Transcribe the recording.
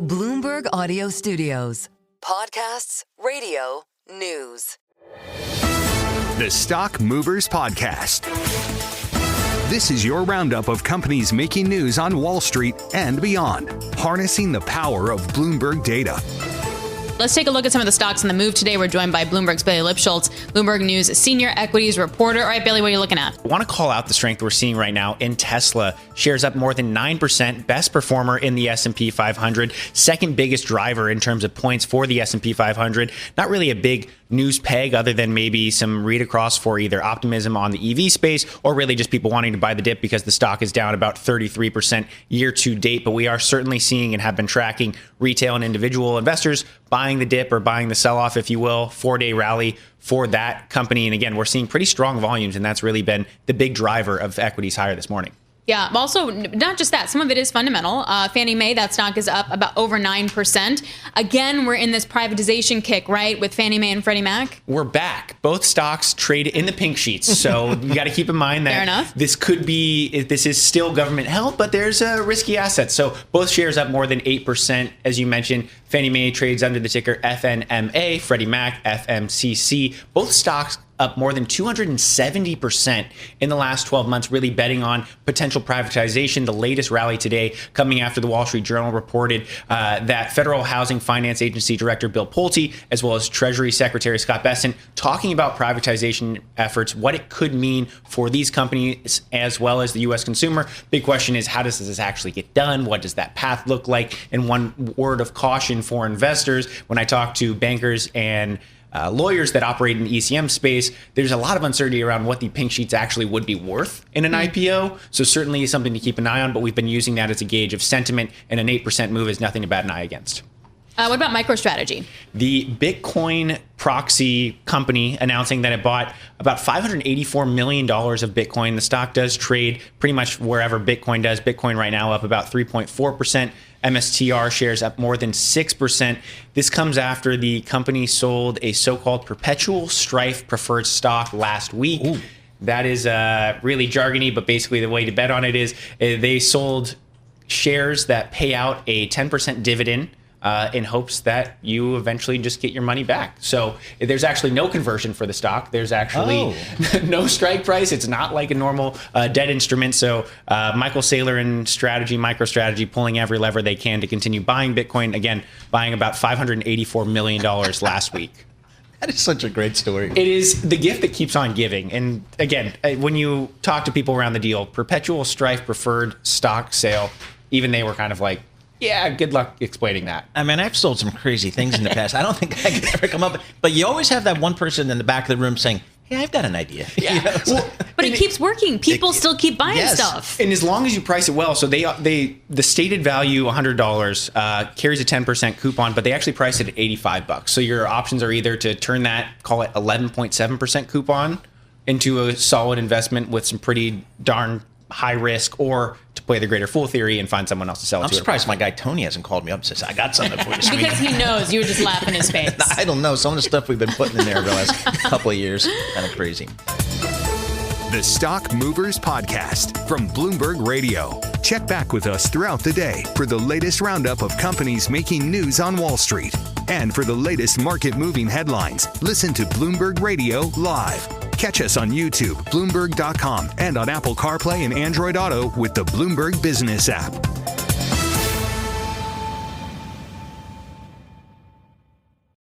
Bloomberg Audio Studios. Podcasts, radio, news. The Stock Movers Podcast. This is your roundup of companies making news on Wall Street and beyond, harnessing the power of Bloomberg data. Let's take a look at some of the stocks in the move today. We're joined by Bloomberg's Bailey Lipschultz, Bloomberg News senior equities reporter. All right, Bailey, what are you looking at? I want to call out the strength we're seeing right now in Tesla. Shares up more than 9%, best performer in the S&P 500, second biggest driver in terms of points for the S&P 500. Not really a big news peg other than maybe some read across for either optimism on the EV space or really just people wanting to buy the dip because the stock is down about 33% year to date. But we are certainly seeing and have been tracking retail and individual investors buying the dip or buying the sell-off, if you will, 4-day rally for that company. And again, we're seeing pretty strong volumes, and that's really been the big driver of equities higher this morning. Yeah, also, not just that, some of it is fundamental. Fannie Mae, that stock is up about over 9%. Again, we're in this privatization kick, right, with Fannie Mae and Freddie Mac? We're back. Both stocks trade in the pink sheets. So you got to keep in mind that this is still government held, but there's a risky asset. So both shares up more than 8%. As you mentioned, Fannie Mae trades under the ticker FNMA, Freddie Mac, FMCC. Both stocks up more than 270% in the last 12 months, really betting on potential privatization. The latest rally today coming after the Wall Street Journal reported that Federal Housing Finance Agency Director Bill Pulte, as well as Treasury Secretary Scott Bessent, talking about privatization efforts, what it could mean for these companies as well as the U.S. consumer. Big question is, how does this actually get done? What does that path look like? And one word of caution for investors, when I talk to bankers and lawyers that operate in the ECM space, there's a lot of uncertainty around what the pink sheets actually would be worth in an IPO. So certainly something to keep an eye on, but we've been using that as a gauge of sentiment, and an 8% move is nothing to bat an eye against. What about Microstrategy? The Bitcoin proxy company announcing that it bought about $584 million of Bitcoin. The stock does trade pretty much wherever Bitcoin does. Bitcoin right now up about 3.4%. MSTR shares up more than 6%. This comes after the company sold a so-called perpetual strife preferred stock last week. Ooh. That is really jargony, but basically the way to bet on it is they sold shares that pay out a 10% dividend in hopes that you eventually just get your money back. So there's actually no conversion for the stock. There's actually no strike price. It's not like a normal debt instrument. So Michael Saylor and Microstrategy pulling every lever they can to continue buying Bitcoin. Again, buying about $584 million last week. That is such a great story. It is the gift that keeps on giving. And again, when you talk to people around the deal, perpetual strife preferred stock sale, even they were kind of like, yeah, good luck explaining that. I mean, I've sold some crazy things in the past. I don't think I could ever come up with, but you always have that one person in the back of the room saying, hey, I've got an idea. Yeah. You know, well, but it keeps working. People still keep buying stuff. And as long as you price it well, so the stated value, $100, carries a 10% coupon, but they actually price it at $85. So your options are either to turn that, call it 11.7% coupon into a solid investment with some pretty darn high risk, or to play the greater fool theory and find someone else to sell it to. I'm surprised my guy Tony hasn't called me up and says, I got something for you. Because he knows you would just laugh in his face. I don't know. Some of the stuff we've been putting in there the last couple of years, kind of crazy. The Stock Movers Podcast from Bloomberg Radio. Check back with us throughout the day for the latest roundup of companies making news on Wall Street. And for the latest market-moving headlines, listen to Bloomberg Radio live. Catch us on YouTube, Bloomberg.com, and on Apple CarPlay and Android Auto with the Bloomberg Business app.